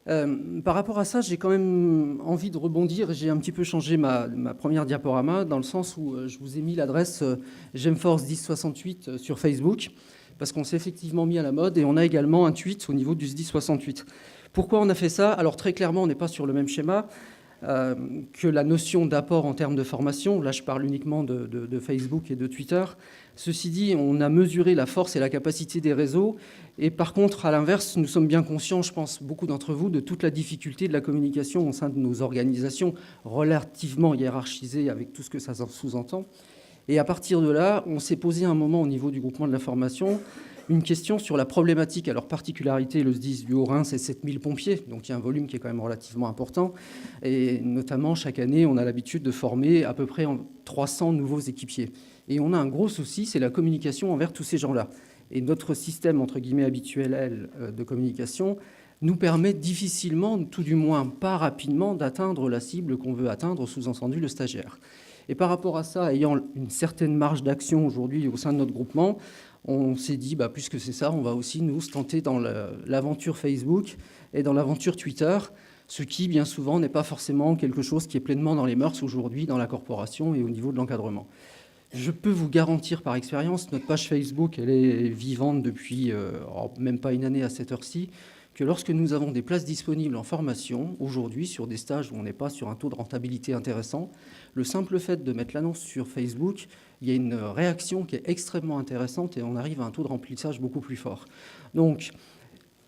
Par rapport à ça, j'ai quand même envie de rebondir. J'ai un petit peu changé ma première diaporama dans le sens où je vous ai mis l'adresse GEMForce 1068 sur Facebook parce qu'on s'est effectivement mis à la mode et on a également un tweet au niveau du 1068. Pourquoi on a fait ça? Alors très clairement, on n'est pas sur le même schéma que la notion d'apport en termes de formation. Là, je parle uniquement de Facebook et de Twitter. Ceci dit, on a mesuré la force et la capacité des réseaux. Et par contre, à l'inverse, nous sommes bien conscients, je pense, beaucoup d'entre vous, de toute la difficulté de la communication au sein de nos organisations relativement hiérarchisées avec tout ce que ça sous-entend. Et à partir de là, on s'est posé un moment au niveau du groupement de la formation une question sur la problématique. Alors, particularité, le SDIS du Haut-Rhin, c'est 7000 pompiers, donc il y a un volume qui est quand même relativement important. Et notamment, chaque année, on a l'habitude de former à peu près 300 nouveaux équipiers. Et on a un gros souci, c'est la communication envers tous ces gens-là. Et notre système, entre guillemets, habituel de communication nous permet difficilement, tout du moins pas rapidement, d'atteindre la cible qu'on veut atteindre, sous-entendu le stagiaire. Et par rapport à ça, ayant une certaine marge d'action aujourd'hui au sein de notre groupement, on s'est dit, puisque c'est ça, on va aussi nous tenter dans l'aventure Facebook et dans l'aventure Twitter, ce qui, bien souvent, n'est pas forcément quelque chose qui est pleinement dans les mœurs aujourd'hui dans la corporation et au niveau de l'encadrement. Je peux vous garantir par expérience, notre page Facebook, elle est vivante depuis même pas une année à cette heure-ci, que lorsque nous avons des places disponibles en formation, aujourd'hui, sur des stages où on n'est pas sur un taux de rentabilité intéressant, le simple fait de mettre l'annonce sur Facebook, il y a une réaction qui est extrêmement intéressante et on arrive à un taux de remplissage beaucoup plus fort. Donc,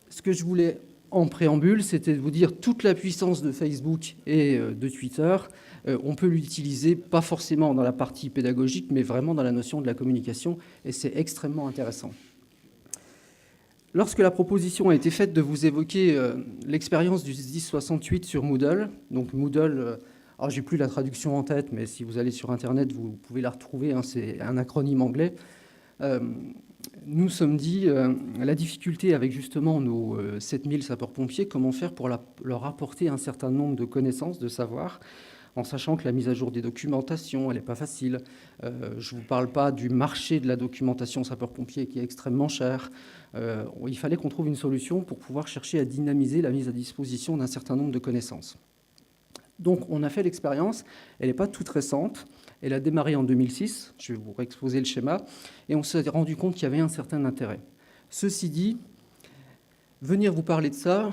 ce que je voulais en préambule, c'était de vous dire toute la puissance de Facebook et de Twitter. On peut l'utiliser, pas forcément dans la partie pédagogique, mais vraiment dans la notion de la communication, et c'est extrêmement intéressant. Lorsque la proposition a été faite de vous évoquer l'expérience du 1068 sur Moodle, donc Moodle, alors j'ai plus la traduction en tête, mais si vous allez sur Internet, vous pouvez la retrouver, hein, c'est un acronyme anglais. Nous sommes dit la difficulté avec justement nos 7000 sapeurs-pompiers, comment faire pour leur apporter un certain nombre de connaissances, de savoirs, en sachant que la mise à jour des documentations, elle n'est pas facile. Je ne vous parle pas du marché de la documentation sapeurs-pompiers qui est extrêmement cher. Il fallait qu'on trouve une solution pour pouvoir chercher à dynamiser la mise à disposition d'un certain nombre de connaissances. Donc on a fait l'expérience, elle n'est pas toute récente, elle a démarré en 2006, je vais vous réexposer le schéma, et on s'est rendu compte qu'il y avait un certain intérêt. Ceci dit, venir vous parler de ça,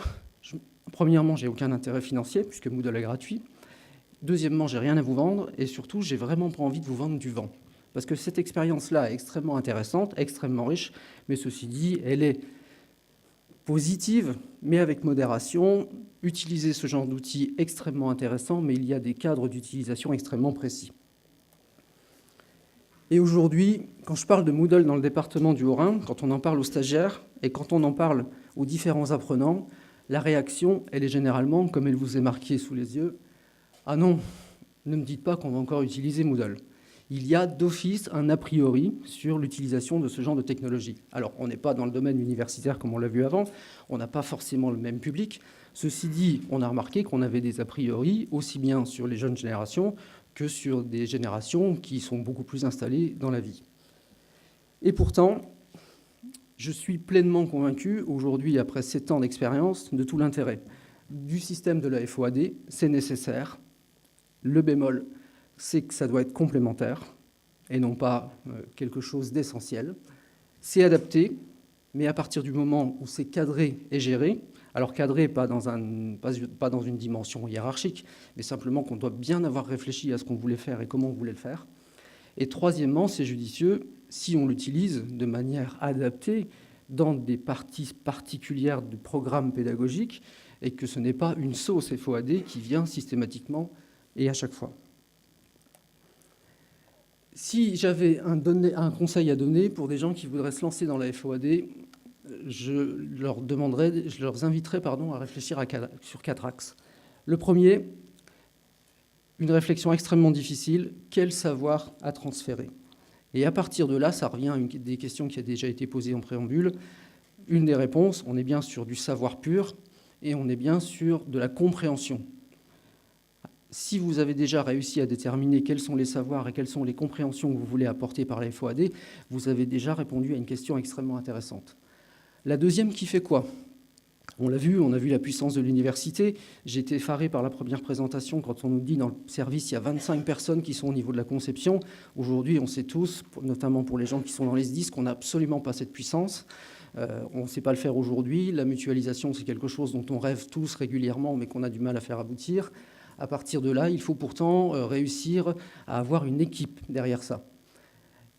premièrement, j'ai aucun intérêt financier, puisque Moodle est gratuit. Deuxièmement, j'ai rien à vous vendre, et surtout, j'ai vraiment pas envie de vous vendre du vent. Parce que cette expérience-là est extrêmement intéressante, extrêmement riche, mais ceci dit, elle est positive, mais avec modération. Utiliser ce genre d'outils extrêmement intéressant, mais il y a des cadres d'utilisation extrêmement précis. Et aujourd'hui, quand je parle de Moodle dans le département du Haut-Rhin, quand on en parle aux stagiaires et quand on en parle aux différents apprenants, la réaction, elle est généralement, comme elle vous est marquée sous les yeux, « Ah non, ne me dites pas qu'on va encore utiliser Moodle ». Il y a d'office un a priori sur l'utilisation de ce genre de technologie. Alors, on n'est pas dans le domaine universitaire comme on l'a vu avant, on n'a pas forcément le même public. Ceci dit, on a remarqué qu'on avait des a priori aussi bien sur les jeunes générations que sur des générations qui sont beaucoup plus installées dans la vie. Et pourtant, je suis pleinement convaincu, aujourd'hui, après 7 ans d'expérience, de tout l'intérêt du système de la FOAD. C'est nécessaire. Le bémol, c'est que ça doit être complémentaire et non pas quelque chose d'essentiel. C'est adapté, mais à partir du moment où c'est cadré et géré, alors cadré pas dans une dimension hiérarchique, mais simplement qu'on doit bien avoir réfléchi à ce qu'on voulait faire et comment on voulait le faire. Et troisièmement, c'est judicieux si on l'utilise de manière adaptée dans des parties particulières du programme pédagogique et que ce n'est pas une sauce FOAD qui vient systématiquement et à chaque fois. Si j'avais un conseil à donner pour des gens qui voudraient se lancer dans la FOAD, je leur inviterais à réfléchir sur 4 axes. Le premier, une réflexion extrêmement difficile, quel savoir à transférer? Et à partir de là, ça revient à une des questions qui a déjà été posée en préambule. Une des réponses, on est bien sur du savoir pur et on est bien sur de la compréhension. Si vous avez déjà réussi à déterminer quels sont les savoirs et quelles sont les compréhensions que vous voulez apporter par la FOAD, vous avez déjà répondu à une question extrêmement intéressante. La deuxième qui fait quoi? On l'a vu, on a vu la puissance de l'université. J'ai été effaré par la première présentation quand on nous dit dans le service, il y a 25 personnes qui sont au niveau de la conception. Aujourd'hui, on sait tous, notamment pour les gens qui sont dans les SDIS, qu'on n'a absolument pas cette puissance. On ne sait pas le faire aujourd'hui. La mutualisation, c'est quelque chose dont on rêve tous régulièrement, mais qu'on a du mal à faire aboutir. À partir de là, il faut pourtant réussir à avoir une équipe derrière ça.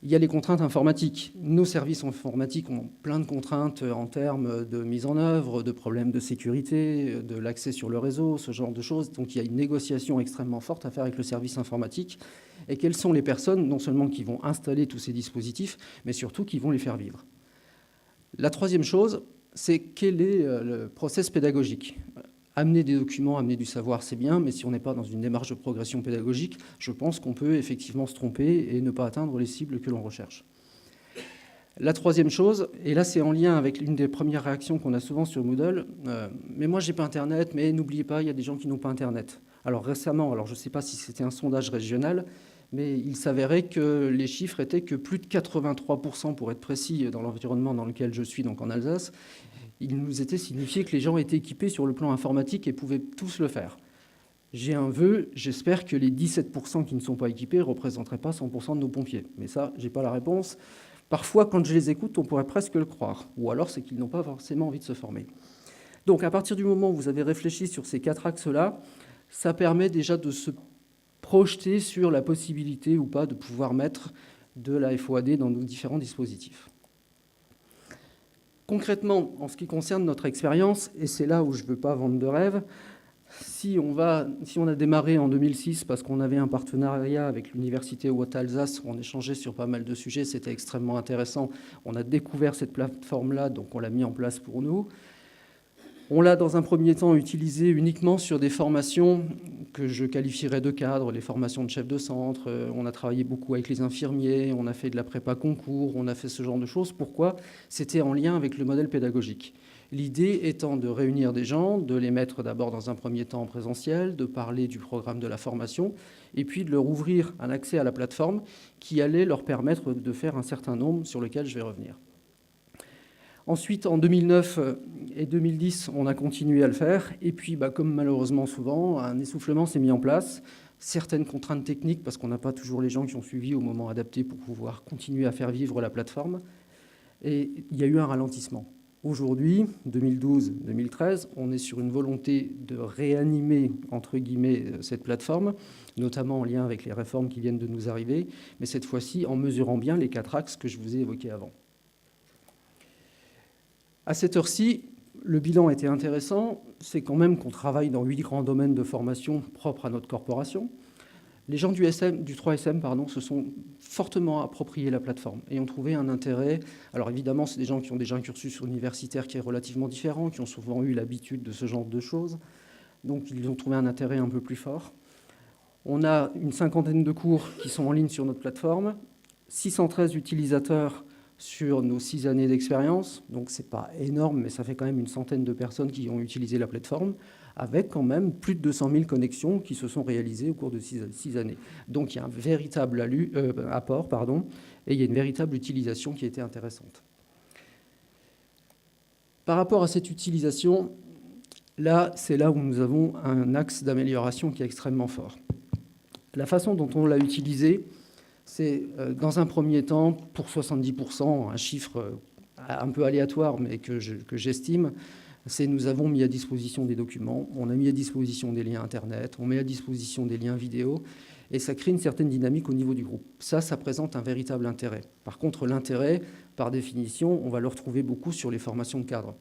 Il y a les contraintes informatiques. Nos services informatiques ont plein de contraintes en termes de mise en œuvre, de problèmes de sécurité, de l'accès sur le réseau, ce genre de choses. Donc il y a une négociation extrêmement forte à faire avec le service informatique. Et quelles sont les personnes, non seulement qui vont installer tous ces dispositifs, mais surtout qui vont les faire vivre. La troisième chose, c'est quel est le process pédagogique. Amener des documents, amener du savoir, c'est bien, mais si on n'est pas dans une démarche de progression pédagogique, je pense qu'on peut effectivement se tromper et ne pas atteindre les cibles que l'on recherche. La troisième chose, et là c'est en lien avec l'une des premières réactions qu'on a souvent sur Moodle, mais moi j'ai pas Internet, mais n'oubliez pas, il y a des gens qui n'ont pas Internet. Alors récemment, alors je ne sais pas si c'était un sondage régional, mais il s'avérait que les chiffres étaient que plus de 83%, pour être précis, dans l'environnement dans lequel je suis, donc en Alsace, il nous était signifié que les gens étaient équipés sur le plan informatique et pouvaient tous le faire. J'ai un vœu, j'espère que les 17% qui ne sont pas équipés ne représenteraient pas 100% de nos pompiers. Mais ça, je n'ai pas la réponse. Parfois, quand je les écoute, on pourrait presque le croire. Ou alors, c'est qu'ils n'ont pas forcément envie de se former. Donc, à partir du moment où vous avez réfléchi sur ces 4 axes-là, ça permet déjà de se projeter sur la possibilité ou pas de pouvoir mettre de la FOAD dans nos différents dispositifs. Concrètement, en ce qui concerne notre expérience, et c'est là où je ne veux pas vendre de rêve, si on a démarré en 2006 parce qu'on avait un partenariat avec l'université Haute-Alsace, on échangeait sur pas mal de sujets, c'était extrêmement intéressant. On a découvert cette plateforme-là, donc on l'a mis en place pour nous. On l'a dans un premier temps utilisé uniquement sur des formations que je qualifierais de cadre, les formations de chef de centre. On a travaillé beaucoup avec les infirmiers, on a fait de la prépa concours, on a fait ce genre de choses. Pourquoi ? C'était en lien avec le modèle pédagogique. L'idée étant de réunir des gens, de les mettre d'abord dans un premier temps en présentiel, de parler du programme de la formation, et puis de leur ouvrir un accès à la plateforme qui allait leur permettre de faire un certain nombre sur lequel je vais revenir. Ensuite, en 2009 et 2010, on a continué à le faire. Et puis, comme malheureusement souvent, un essoufflement s'est mis en place. Certaines contraintes techniques, parce qu'on n'a pas toujours les gens qui ont suivi au moment adapté pour pouvoir continuer à faire vivre la plateforme. Et il y a eu un ralentissement. Aujourd'hui, 2012-2013, on est sur une volonté de réanimer, entre guillemets, cette plateforme, notamment en lien avec les réformes qui viennent de nous arriver, mais cette fois-ci en mesurant bien les 4 axes que je vous ai évoqués avant. À cette heure-ci, le bilan était intéressant. C'est quand même qu'on travaille dans 8 grands domaines de formation propres à notre corporation. Les gens du 3SM se sont fortement appropriés la plateforme et ont trouvé un intérêt. Alors évidemment, c'est des gens qui ont déjà un cursus universitaire qui est relativement différent, qui ont souvent eu l'habitude de ce genre de choses. Donc ils ont trouvé un intérêt un peu plus fort. On a une 50aine de cours qui sont en ligne sur notre plateforme, 613 utilisateurs sur nos 6 années d'expérience, donc ce n'est pas énorme, mais ça fait quand même une centaine de personnes qui ont utilisé la plateforme, avec quand même plus de 200 000 connexions qui se sont réalisées au cours de 6 années. Donc il y a un véritable apport, et il y a une véritable utilisation qui a été intéressante. Par rapport à cette utilisation, c'est là où nous avons un axe d'amélioration qui est extrêmement fort. La façon dont on l'a utilisé, c'est dans un premier temps, pour 70%, un chiffre un peu aléatoire, mais que j'estime, c'est nous avons mis à disposition des documents, on a mis à disposition des liens Internet, on met à disposition des liens vidéo, et ça crée une certaine dynamique au niveau du groupe. Ça présente un véritable intérêt. Par contre, l'intérêt, par définition, on va le retrouver beaucoup sur les formations de cadre,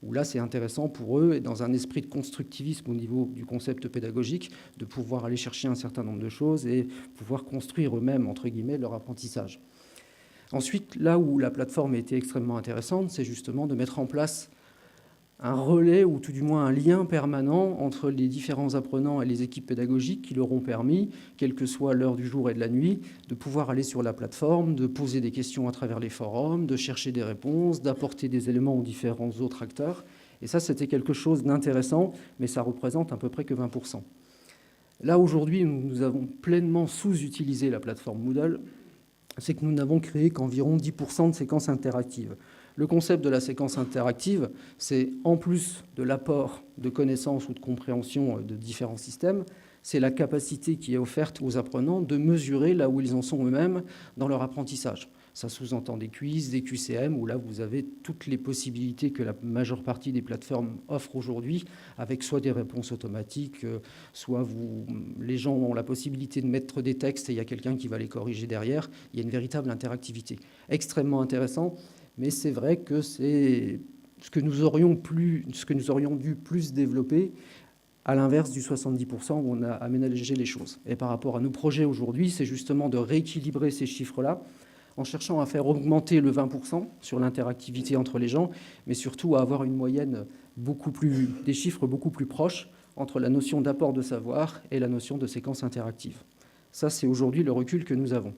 où là, c'est intéressant pour eux, et dans un esprit de constructivisme au niveau du concept pédagogique, de pouvoir aller chercher un certain nombre de choses et pouvoir construire eux-mêmes, entre guillemets, leur apprentissage. Ensuite, là où la plateforme a été extrêmement intéressante, c'est justement de mettre en place un relais, ou tout du moins un lien permanent entre les différents apprenants et les équipes pédagogiques qui leur ont permis, quelle que soit l'heure du jour et de la nuit, de pouvoir aller sur la plateforme, de poser des questions à travers les forums, de chercher des réponses, d'apporter des éléments aux différents autres acteurs. Et ça, c'était quelque chose d'intéressant, mais ça représente à peu près que 20%. Là, aujourd'hui, nous avons pleinement sous-utilisé la plateforme Moodle, c'est que nous n'avons créé qu'environ 10% de séquences interactives. Le concept de la séquence interactive, c'est en plus de l'apport de connaissances ou de compréhension de différents systèmes, c'est la capacité qui est offerte aux apprenants de mesurer là où ils en sont eux-mêmes dans leur apprentissage. Ça sous-entend des quiz, des QCM, où là, vous avez toutes les possibilités que la majeure partie des plateformes offrent aujourd'hui, avec soit des réponses automatiques, soit les gens ont la possibilité de mettre des textes et il y a quelqu'un qui va les corriger derrière. Il y a une véritable interactivité. Extrêmement intéressant, mais c'est vrai que c'est ce que nous aurions dû plus développer, à l'inverse du 70% où on a aménagé les choses. Et par rapport à nos projets aujourd'hui, c'est justement de rééquilibrer ces chiffres-là, en cherchant à faire augmenter le 20% sur l'interactivité entre les gens, mais surtout à avoir une moyenne des chiffres beaucoup plus proches entre la notion d'apport de savoir et la notion de séquence interactive. Ça, c'est aujourd'hui le recul que nous avons.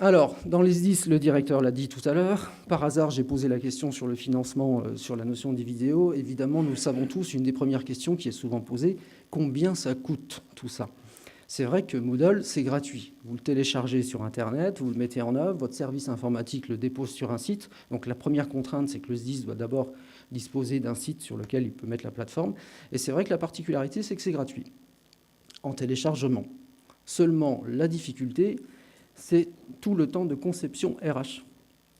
Alors, dans les 10, le directeur l'a dit tout à l'heure. Par hasard, j'ai posé la question sur le financement, sur la notion des vidéos. Évidemment, nous le savons tous, une des premières questions qui est souvent posée, combien ça coûte tout ça ? C'est vrai que Moodle, c'est gratuit. Vous le téléchargez sur Internet, vous le mettez en œuvre, votre service informatique le dépose sur un site. Donc la première contrainte, c'est que le SDIS doit d'abord disposer d'un site sur lequel il peut mettre la plateforme. Et c'est vrai que la particularité, c'est que c'est gratuit en téléchargement. Seulement, la difficulté, c'est tout le temps de conception RH.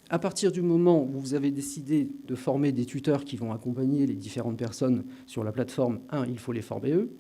À partir du moment où vous avez décidé de former des tuteurs qui vont accompagner les différentes personnes sur la plateforme, il faut les former eux.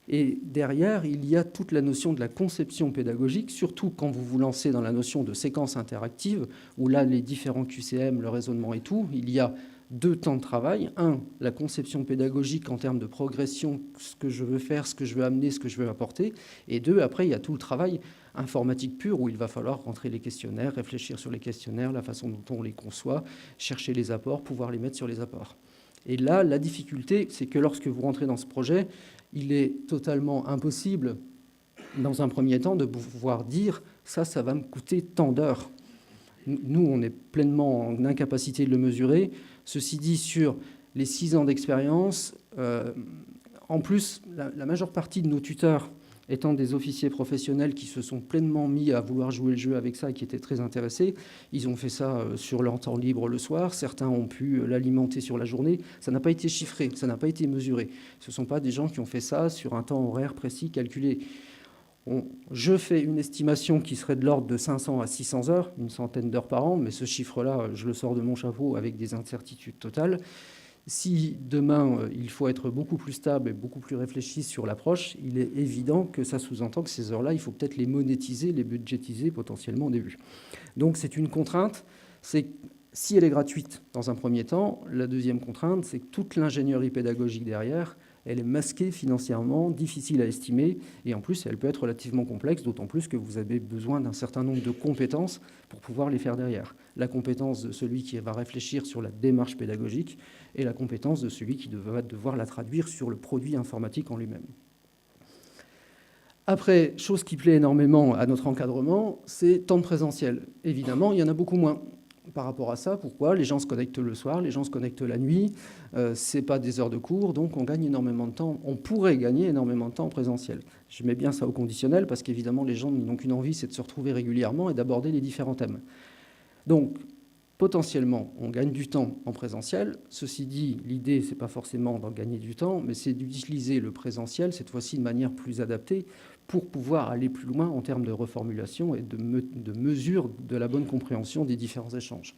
Et derrière, il y a toute la notion de la conception pédagogique, surtout quand vous vous lancez dans la notion de séquence interactive, où là, les différents QCM, le raisonnement et tout, il y a 2 temps de travail. 1, la conception pédagogique en termes de progression, ce que je veux faire, ce que je veux amener, ce que je veux apporter. Et 2, après, il y a tout le travail informatique pur, où il va falloir rentrer les questionnaires, réfléchir sur les questionnaires, la façon dont on les conçoit, chercher les apports, pouvoir les mettre sur les apports. Et là, la difficulté, c'est que lorsque vous rentrez dans ce projet, il est totalement impossible, dans un premier temps, de pouvoir dire « ça va me coûter tant d'heures ». Nous, on est pleinement en incapacité de le mesurer. Ceci dit, sur les 6 ans d'expérience, en plus, la majeure partie de nos tuteurs étant des officiers professionnels qui se sont pleinement mis à vouloir jouer le jeu avec ça et qui étaient très intéressés. Ils ont fait ça sur leur temps libre le soir. Certains ont pu l'alimenter sur la journée. Ça n'a pas été chiffré, ça n'a pas été mesuré. Ce ne sont pas des gens qui ont fait ça sur un temps horaire précis, calculé. Je fais une estimation qui serait de l'ordre de 500 à 600 heures, une centaine d'heures par an, mais ce chiffre-là, je le sors de mon chapeau avec des incertitudes totales. Si demain, il faut être beaucoup plus stable et beaucoup plus réfléchi sur l'approche, il est évident que ça sous-entend que ces heures-là, il faut peut-être les monétiser, les budgétiser potentiellement au début. Donc c'est une contrainte, c'est si elle est gratuite dans un premier temps, la deuxième contrainte, c'est que toute l'ingénierie pédagogique derrière, elle est masquée financièrement, difficile à estimer, et en plus, elle peut être relativement complexe, d'autant plus que vous avez besoin d'un certain nombre de compétences pour pouvoir les faire derrière. La compétence de celui qui va réfléchir sur la démarche pédagogique et la compétence de celui qui va devoir la traduire sur le produit informatique en lui-même. Après, chose qui plaît énormément à notre encadrement, c'est temps de présentiel. Évidemment, il y en a beaucoup moins. Par rapport à ça, pourquoi ? Les gens se connectent le soir, les gens se connectent la nuit, ce n'est pas des heures de cours, donc on gagne énormément de temps. On pourrait gagner énormément de temps en présentiel. Je mets bien ça au conditionnel parce qu'évidemment, les gens n'ont qu'une envie, c'est de se retrouver régulièrement et d'aborder les différents thèmes. Donc, potentiellement, on gagne du temps en présentiel. Ceci dit, l'idée, ce n'est pas forcément d'en gagner du temps, mais c'est d'utiliser le présentiel, cette fois-ci de manière plus adaptée, pour pouvoir aller plus loin en termes de reformulation et de mesure de la bonne compréhension des différents échanges.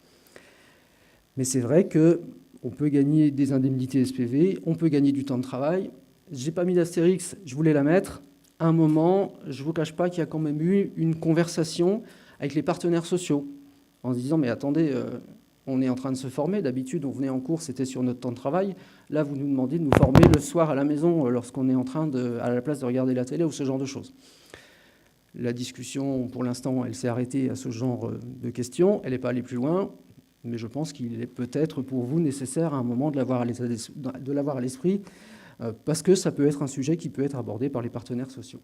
Mais c'est vrai qu'on peut gagner des indemnités SPV, on peut gagner du temps de travail. Je n'ai pas mis d'astérix, je voulais la mettre. À un moment, je ne vous cache pas qu'il y a quand même eu une conversation avec les partenaires sociaux, en se disant « mais attendez, on est en train de se former, d'habitude on venait en cours, c'était sur notre temps de travail. Là, vous nous demandez de nous former le soir à la maison lorsqu'on est en train à la place de regarder la télé ou ce genre de choses. » La discussion, pour l'instant, elle s'est arrêtée à ce genre de questions. Elle n'est pas allée plus loin, mais je pense qu'il est peut-être pour vous nécessaire à un moment de l'avoir à l'esprit, parce que ça peut être un sujet qui peut être abordé par les partenaires sociaux.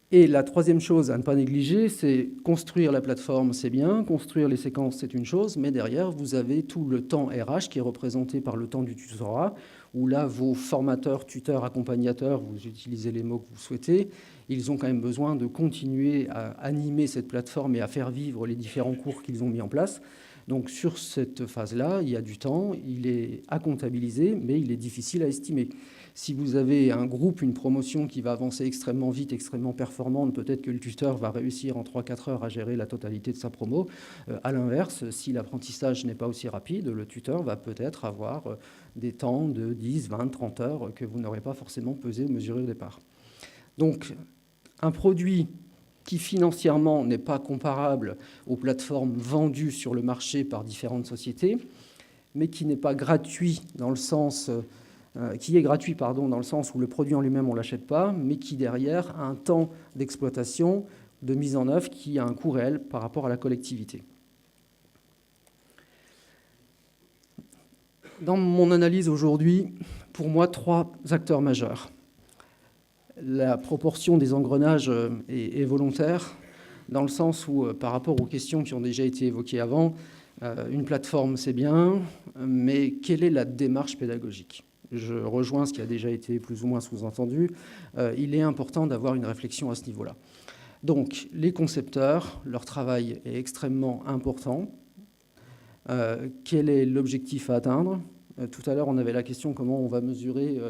Et la troisième chose à ne pas négliger, c'est construire la plateforme, c'est bien, construire les séquences, c'est une chose, mais derrière, vous avez tout le temps RH qui est représenté par le temps du tutorat, où là, vos formateurs, tuteurs, accompagnateurs, vous utilisez les mots que vous souhaitez, ils ont quand même besoin de continuer à animer cette plateforme et à faire vivre les différents cours qu'ils ont mis en place. Donc sur cette phase-là, il y a du temps, il est à comptabiliser, mais il est difficile à estimer. Si vous avez un groupe, une promotion qui va avancer extrêmement vite, extrêmement performante, peut-être que le tuteur va réussir en 3-4 heures à gérer la totalité de sa promo. À l'inverse, si l'apprentissage n'est pas aussi rapide, le tuteur va peut-être avoir des temps de 10, 20, 30 heures que vous n'aurez pas forcément pesé ou mesuré au départ. Donc, un produit qui financièrement n'est pas comparable aux plateformes vendues sur le marché par différentes sociétés, mais qui n'est pas gratuit dans le sens, qui est gratuit dans le sens où le produit en lui-même on ne l'achète pas, mais qui derrière a un temps d'exploitation, de mise en œuvre qui a un coût réel par rapport à la collectivité. Dans mon analyse aujourd'hui, pour moi, 3 acteurs majeurs. La proportion des engrenages est volontaire, dans le sens où, par rapport aux questions qui ont déjà été évoquées avant, une plateforme, c'est bien, mais quelle est la démarche pédagogique ? Je rejoins ce qui a déjà été plus ou moins sous-entendu. Il est important d'avoir une réflexion à ce niveau-là. Donc, les concepteurs, leur travail est extrêmement important. Quel est l'objectif à atteindre ? Tout à l'heure, on avait la question comment on va mesurer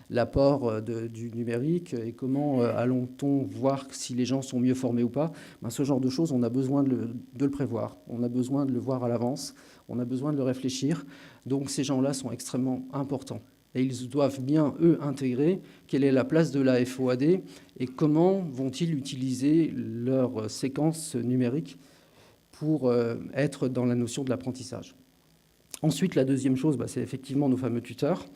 l'apport du numérique et comment allons-on voir si les gens sont mieux formés ou pas. Ce genre de choses, on a besoin de le prévoir, on a besoin de le voir à l'avance, on a besoin de le réfléchir. Donc ces gens-là sont extrêmement importants. Et ils doivent bien, eux, intégrer quelle est la place de la FOAD et comment vont-ils utiliser leur séquence numérique pour être dans la notion de l'apprentissage. Ensuite, la deuxième chose, c'est effectivement nos fameux tuteurs.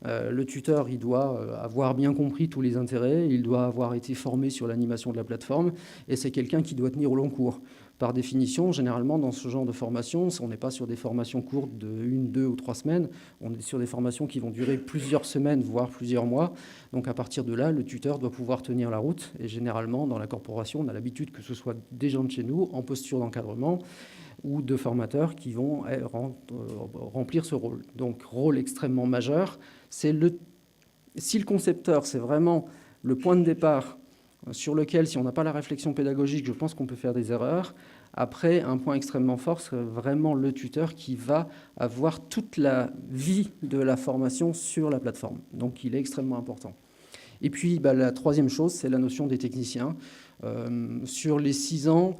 Le tuteur, il doit avoir bien compris tous les intérêts, il doit avoir été formé sur l'animation de la plateforme, et c'est quelqu'un qui doit tenir au long cours. Par définition, généralement, dans ce genre de formation, on n'est pas sur des formations courtes de 1, 2 ou 3 semaines, on est sur des formations qui vont durer plusieurs semaines, voire plusieurs mois. Donc à partir de là, le tuteur doit pouvoir tenir la route, et généralement, dans la corporation, on a l'habitude que ce soit des gens de chez nous, en posture d'encadrement, ou de formateurs qui vont remplir ce rôle. Donc, rôle extrêmement majeur. Si le concepteur, c'est vraiment le point de départ sur lequel, si on n'a pas la réflexion pédagogique, je pense qu'on peut faire des erreurs. Après, un point extrêmement fort, c'est vraiment le tuteur qui va avoir toute la vie de la formation sur la plateforme. Donc, il est extrêmement important. Et puis, la troisième chose, c'est la notion des techniciens. Sur les 6 ans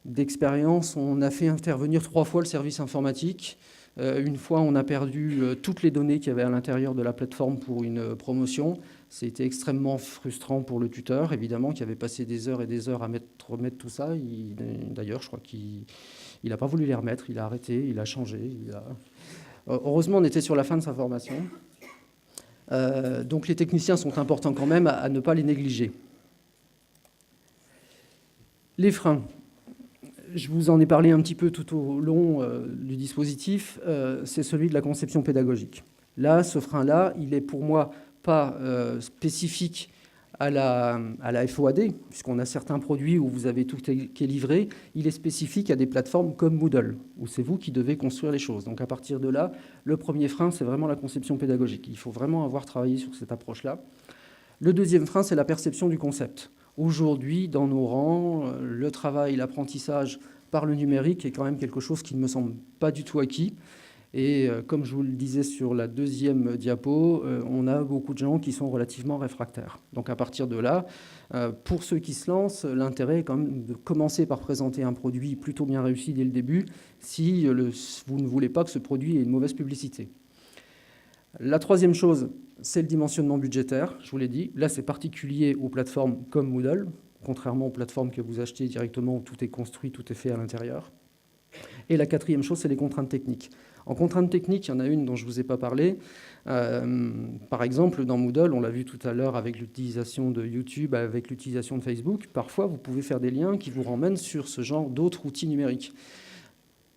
d'expérience, on a fait intervenir 3 fois le service informatique. Une fois, on a perdu toutes les données qu'il y avait à l'intérieur de la plateforme pour une promotion. C'était extrêmement frustrant pour le tuteur, évidemment, qui avait passé des heures et des heures à remettre tout ça. D'ailleurs, je crois qu'il n'a pas voulu les remettre, il a arrêté, il a changé. Heureusement, on était sur la fin de sa formation. Donc les techniciens sont importants quand même à ne pas les négliger. Les freins. Je vous en ai parlé un petit peu tout au long du dispositif, c'est celui de la conception pédagogique. Là, ce frein-là, il est pour moi pas spécifique à la FOAD, puisqu'on a certains produits où vous avez tout qui est livré. Il est spécifique à des plateformes comme Moodle, où c'est vous qui devez construire les choses. Donc à partir de là, le premier frein, c'est vraiment la conception pédagogique. Il faut vraiment avoir travaillé sur cette approche-là. Le deuxième frein, c'est la perception du concept. Aujourd'hui, dans nos rangs, le travail, l'apprentissage par le numérique est quand même quelque chose qui ne me semble pas du tout acquis. Et comme je vous le disais sur la deuxième diapo, on a beaucoup de gens qui sont relativement réfractaires. Donc à partir de là, pour ceux qui se lancent, l'intérêt est quand même de commencer par présenter un produit plutôt bien réussi dès le début, si vous ne voulez pas que ce produit ait une mauvaise publicité. La troisième chose, c'est le dimensionnement budgétaire, je vous l'ai dit. Là, c'est particulier aux plateformes comme Moodle, contrairement aux plateformes que vous achetez directement où tout est construit, tout est fait à l'intérieur. Et la quatrième chose, c'est les contraintes techniques. En contraintes techniques, il y en a une dont je ne vous ai pas parlé. Par exemple, dans Moodle, on l'a vu tout à l'heure avec l'utilisation de YouTube, avec l'utilisation de Facebook, parfois vous pouvez faire des liens qui vous ramènent sur ce genre d'autres outils numériques.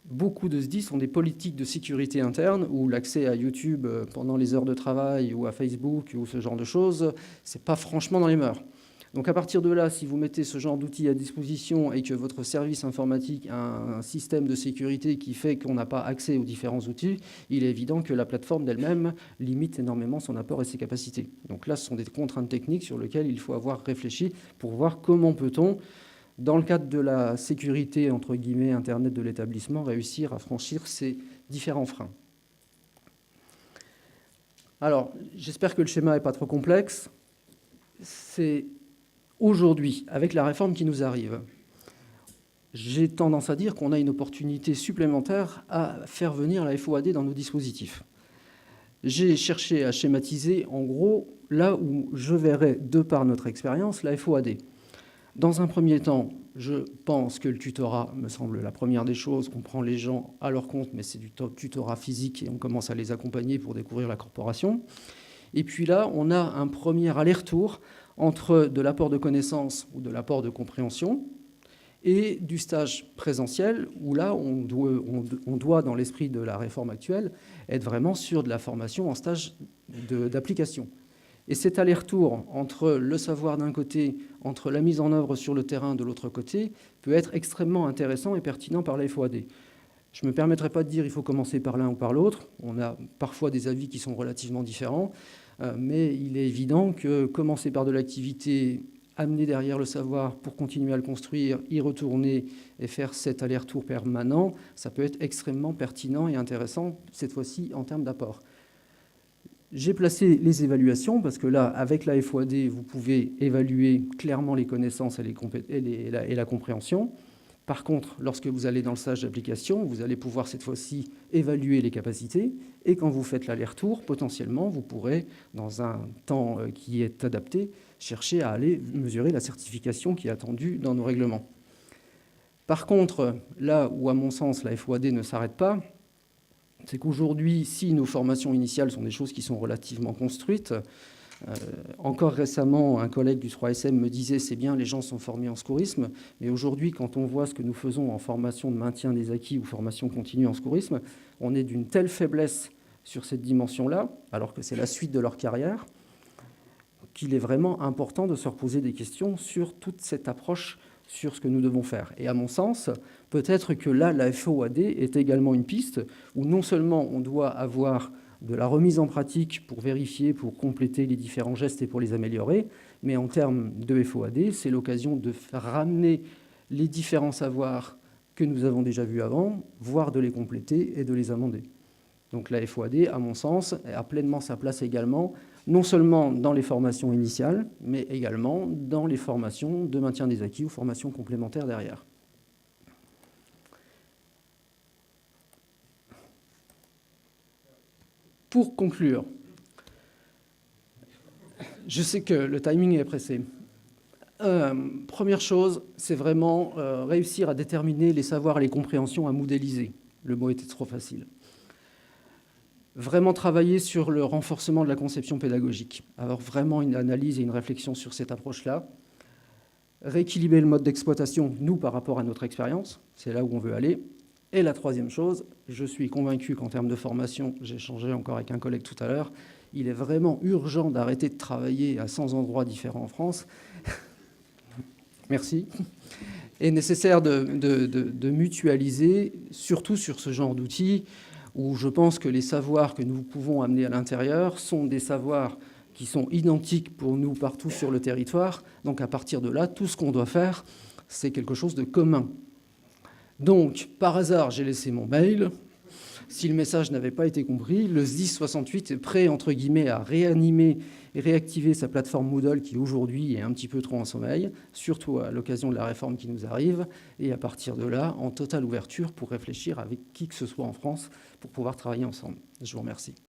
Beaucoup de SDI sont des politiques de sécurité interne où l'accès à YouTube pendant les heures de travail ou à Facebook ou ce genre de choses, c'est pas franchement dans les mœurs. Donc à partir de là, si vous mettez ce genre d'outils à disposition et que votre service informatique a un système de sécurité qui fait qu'on n'a pas accès aux différents outils, il est évident que la plateforme d'elle-même limite énormément son apport et ses capacités. Donc là, ce sont des contraintes techniques sur lesquelles il faut avoir réfléchi pour voir comment peut-on, dans le cadre de la sécurité, entre guillemets, Internet de l'établissement, réussir à franchir ces différents freins. Alors, j'espère que le schéma n'est pas trop complexe. C'est aujourd'hui, avec la réforme qui nous arrive, j'ai tendance à dire qu'on a une opportunité supplémentaire à faire venir la FOAD dans nos dispositifs. J'ai cherché à schématiser, en gros, là où je verrais, de par notre expérience, la FOAD. Dans un premier temps, je pense que le tutorat me semble la première des choses. On prend les gens à leur compte, mais c'est du tutorat physique et on commence à les accompagner pour découvrir la corporation. Et puis là, on a un premier aller-retour entre de l'apport de connaissances ou de l'apport de compréhension et du stage présentiel, où là, on doit, dans l'esprit de la réforme actuelle, être vraiment sur de la formation en stage d'application. Et cet aller-retour entre le savoir d'un côté, entre la mise en œuvre sur le terrain de l'autre côté, peut être extrêmement intéressant et pertinent par la FOAD. Je ne me permettrai pas de dire qu'il faut commencer par l'un ou par l'autre. On a parfois des avis qui sont relativement différents, mais il est évident que commencer par de l'activité, amener derrière le savoir pour continuer à le construire, y retourner et faire cet aller-retour permanent, ça peut être extrêmement pertinent et intéressant, cette fois-ci en termes d'apport. J'ai placé les évaluations, parce que là, avec la FOAD, vous pouvez évaluer clairement les connaissances et la compréhension. Par contre, lorsque vous allez dans le stage d'application, vous allez pouvoir cette fois-ci évaluer les capacités. Et quand vous faites l'aller-retour, potentiellement, vous pourrez, dans un temps qui est adapté, chercher à aller mesurer la certification qui est attendue dans nos règlements. Par contre, là où, à mon sens, la FOAD ne s'arrête pas, c'est qu'aujourd'hui, si nos formations initiales sont des choses qui sont relativement construites, encore récemment, un collègue du 3SM me disait « c'est bien, les gens sont formés en secourisme », mais aujourd'hui, quand on voit ce que nous faisons en formation de maintien des acquis ou formation continue en secourisme, on est d'une telle faiblesse sur cette dimension-là, alors que c'est la suite de leur carrière, qu'il est vraiment important de se reposer des questions sur toute cette approche sur ce que nous devons faire. Et à mon sens, peut-être que là, la FOAD est également une piste où non seulement on doit avoir de la remise en pratique pour vérifier, pour compléter les différents gestes et pour les améliorer, mais en termes de FOAD, c'est l'occasion de faire ramener les différents savoirs que nous avons déjà vus avant, voire de les compléter et de les amender. Donc la FOAD, à mon sens, a pleinement sa place également, non seulement dans les formations initiales, mais également dans les formations de maintien des acquis ou formations complémentaires derrière. Pour conclure, je sais que le timing est pressé. Première chose, c'est vraiment réussir à déterminer les savoirs et les compréhensions à modéliser. Le mot était trop facile. Vraiment travailler sur le renforcement de la conception pédagogique, avoir vraiment une analyse et une réflexion sur cette approche-là, rééquilibrer le mode d'exploitation, nous, par rapport à notre expérience, c'est là où on veut aller. Et la troisième chose, je suis convaincu qu'en termes de formation, j'ai échangé encore avec un collègue tout à l'heure, il est vraiment urgent d'arrêter de travailler à 100 endroits différents en France. Merci. Et nécessaire de mutualiser, surtout sur ce genre d'outils, où je pense que les savoirs que nous pouvons amener à l'intérieur sont des savoirs qui sont identiques pour nous partout sur le territoire. Donc à partir de là, tout ce qu'on doit faire, c'est quelque chose de commun. Donc, par hasard, j'ai laissé mon mail. Si le message n'avait pas été compris, le SDIS 68 est prêt, entre guillemets, à réanimer et réactiver sa plateforme Moodle qui, aujourd'hui, est un petit peu trop en sommeil, surtout à l'occasion de la réforme qui nous arrive, et à partir de là, en totale ouverture pour réfléchir avec qui que ce soit en France pour pouvoir travailler ensemble. Je vous remercie.